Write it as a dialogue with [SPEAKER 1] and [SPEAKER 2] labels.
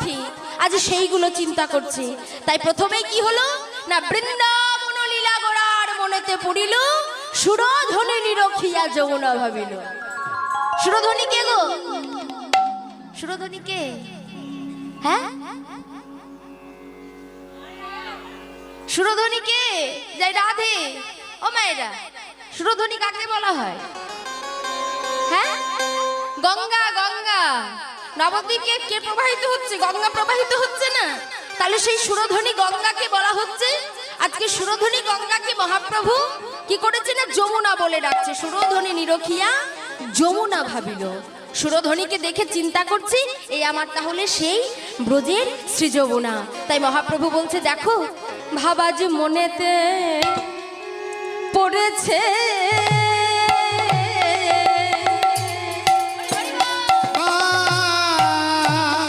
[SPEAKER 1] পথিক আজ সেইগুলো চিন্তা করছে। তাই প্রথমেই কি হলো না, বৃন্দাবন লীলা গোড়ার মনেতে পড়িল, সুরধ্বনি নিরখিয়া যমুনা ভাবিল। সুরধ্বনি কে গো? সুরধ্বনি কে? হ্যাঁ, সুরধ্বনি কে? যাই রাধে। ও মায়েরা, সুরধ্বনি কাকে বলা হয়? হ্যাঁ, গঙ্গা। গঙ্গা নবদ্বীপে কে প্রবাহিত হচ্ছে? গঙ্গা প্রবাহিত হচ্ছে না? তাহলে সেই সুরধ্বনি গঙ্গাকে বলা হচ্ছে। আজকে সুরধ্বনি গঙ্গাকে মহাপ্রভু কি করেছে না, যমুনা বলে ডাকছে। সুরধ্বনি নিরখিয়া যমুনা ভাবিল। সুরধ্বনিকে দেখে চিন্তা করছি, এই আমার তাহলে সেই ব্রজের শ্রী যমুনা। তাই মহাপ্রভু বলছে, দেখো ভাবাজ মনেতে পড়েছে